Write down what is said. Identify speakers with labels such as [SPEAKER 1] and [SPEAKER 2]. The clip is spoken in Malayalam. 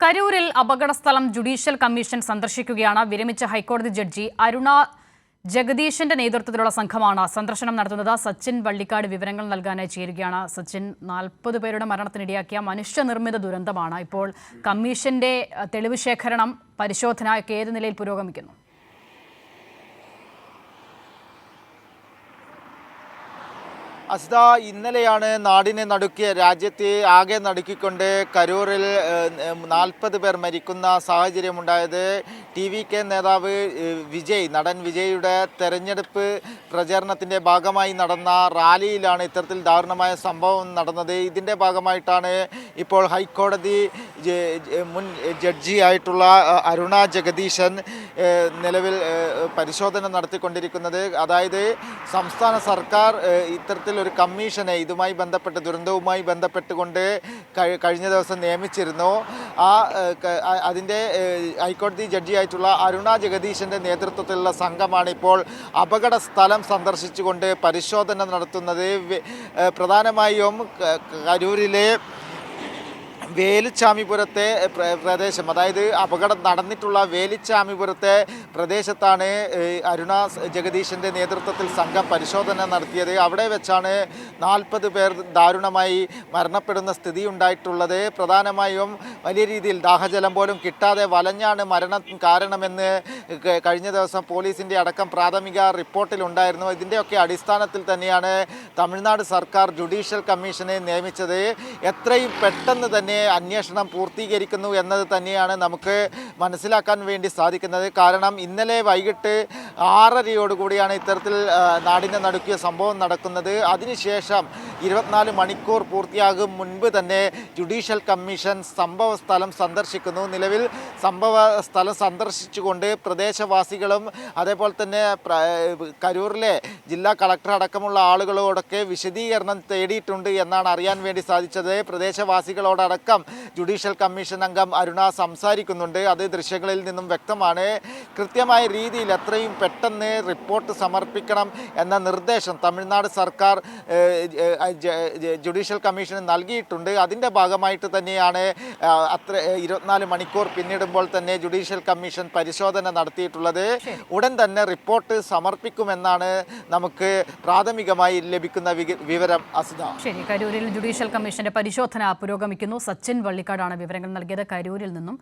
[SPEAKER 1] കരൂരിൽ അപകടസ്ഥലം ജുഡീഷ്യൽ കമ്മീഷൻ സന്ദർശിക്കുകയാണ്. വിരമിച്ച ഹൈക്കോടതി ജഡ്ജി അരുണ ജഗദീഷിന്റെ നേതൃത്വത്തിലുള്ള സംഘമാണ് സന്ദർശനം നടത്തുന്നത്. സച്ചിൻ വള്ളിക്കാട് വിവരങ്ങൾ നൽകാനായി ചേരുകയാണ്. സച്ചിൻ, 40 പേരുടെ മരണത്തിനിടയാക്കിയ മനുഷ്യനിർമ്മിത ദുരന്തമാണ്. ഇപ്പോൾ കമ്മീഷന്റെ തെളിവ് ശേഖരണം, പരിശോധന ഒക്കെ ഏത് നിലയിൽ പുരോഗമിക്കുന്നു?
[SPEAKER 2] അസ്ത, ഇന്നലെയാണ് നാടിനെ നടുക്കിയ, രാജ്യത്തെ ആകെ നടുക്കിക്കൊണ്ട് കരൂരിൽ 40 പേർ മരിക്കുന്ന സാഹചര്യമുണ്ടായത്. TVK നേതാവ് വിജയ്, നടൻ വിജയുടെ തെരഞ്ഞെടുപ്പ് പ്രചാരണത്തിൻ്റെ ഭാഗമായി നടന്ന റാലിയിലാണ് ഇത്തരത്തിൽ ദാരുണമായ സംഭവം നടന്നത്. ഇതിൻ്റെ ഭാഗമായിട്ടാണ് ഇപ്പോൾ ഹൈക്കോടതി മുൻ ജഡ്ജിയായിട്ടുള്ള അരുണ ജഗദീശൻ നിലവിൽ പരിശോധന നടത്തിക്കൊണ്ടിരിക്കുന്നത്. അതായത് സംസ്ഥാന സർക്കാർ ഇത്തരത്തിൽ ഒരു കമ്മീഷനെ ഇതുമായി ബന്ധപ്പെട്ട്, ദുരന്തവുമായി ബന്ധപ്പെട്ടുകൊണ്ട് കഴിഞ്ഞ ദിവസം നിയമിച്ചിരുന്നു. അതിൻ്റെ ഹൈക്കോടതി ജഡ്ജിയായിട്ടുള്ള അരുണ ജഗദീശൻ്റെ നേതൃത്വത്തിലുള്ള സംഘമാണ് ഇപ്പോൾ അപകട സ്ഥലം സന്ദർശിച്ചുകൊണ്ട് പരിശോധന നടത്തുന്നത്. പ്രധാനമായും കരൂരിലെ വേലുച്ചാമിപുരത്തെ പ്രദേശം, അതായത് അപകടം നടന്നിട്ടുള്ള വേലുച്ചാമിപുരത്തെ പ്രദേശത്താണ് അരുണ ജഗദീശൻ്റെ നേതൃത്വത്തിൽ സംഘം പരിശോധന നടത്തിയത്. അവിടെ വെച്ചാണ് 40 പേർ ദാരുണമായി മരണപ്പെടുന്ന സ്ഥിതി ഉണ്ടായിട്ടുള്ളത്. പ്രധാനമായും വലിയ രീതിയിൽ ദാഹജലം പോലും കിട്ടാതെ വലഞ്ഞാണ് മരണം കാരണമെന്ന് കഴിഞ്ഞ ദിവസം പോലീസിൻ്റെ അടക്കം പ്രാഥമിക റിപ്പോർട്ടിലുണ്ടായിരുന്നു. ഇതിൻ്റെയൊക്കെ അടിസ്ഥാനത്തിൽ തന്നെയാണ് തമിഴ്നാട് സർക്കാർ ജുഡീഷ്യൽ കമ്മീഷനെ നിയമിച്ചത്. എത്രയും പെട്ടെന്ന് തന്നെ അന്വേഷണം പൂർത്തീകരിക്കുന്നു എന്നത് തന്നെയാണ് നമുക്ക് മനസ്സിലാക്കാൻ വേണ്ടി സാധിക്കുന്നത്. കാരണം ഇന്നലെ വൈകിട്ട് 6:30 ഇത്തരത്തിൽ നാടിനെ നടുക്കിയ സംഭവം നടക്കുന്നത്. അതിനുശേഷം 24 മണിക്കൂർ പൂർത്തിയാകും മുൻപ് തന്നെ ജുഡീഷ്യൽ കമ്മീഷൻ സംഭവ സ്ഥലം സന്ദർശിക്കുന്നു. നിലവിൽ സംഭവ സ്ഥലം സന്ദർശിച്ചുകൊണ്ട് പ്രദേശവാസികളും അതേപോലെ തന്നെ കരൂരിലെ ജില്ലാ കളക്ടർ അടക്കമുള്ള ആളുകളോടൊക്കെ വിശദീകരണം തേടിയിട്ടുണ്ട് എന്നാണ് അറിയാൻ വേണ്ടി സാധിച്ചത്. പ്രദേശവാസികളോടക്കം ജുഡീഷ്യൽ കമ്മീഷൻ അംഗം അരുണ സംസാരിക്കുന്നുണ്ട്. അത് ദൃശ്യങ്ങളിൽ നിന്നും വ്യക്തമാണ്. കൃത്യമായ രീതിയിൽ എത്രയും പെട്ടെന്ന് റിപ്പോർട്ട് സമർപ്പിക്കണം എന്ന നിർദ്ദേശം തമിഴ്നാട് സർക്കാർ ജുഡീഷ്യൽ കമ്മീഷന് നൽകിയിട്ടുണ്ട്. അതിൻ്റെ ഭാഗമായിട്ട് തന്നെയാണ് 24 മണിക്കൂർ പിന്നിടുമ്പോൾ തന്നെ ജുഡീഷ്യൽ കമ്മീഷൻ പരിശോധന നടത്തിയിട്ടുള്ളത്. ഉടൻ തന്നെ റിപ്പോർട്ട് സമർപ്പിക്കുമെന്നാണ് നമുക്ക് പ്രാഥമികമായി ലഭിക്കുന്ന വിവരം. അസ്ത,
[SPEAKER 1] ശരി, കരൂരിൽ ജുഡീഷ്യൽ കമ്മീഷന്റെ പരിശോധന പുരോഗമിക്കുന്നു. സച്ചിൻ വള്ളിക്കാടാണ് വിവരങ്ങൾ നൽകിയത് കരൂരിൽ നിന്നും.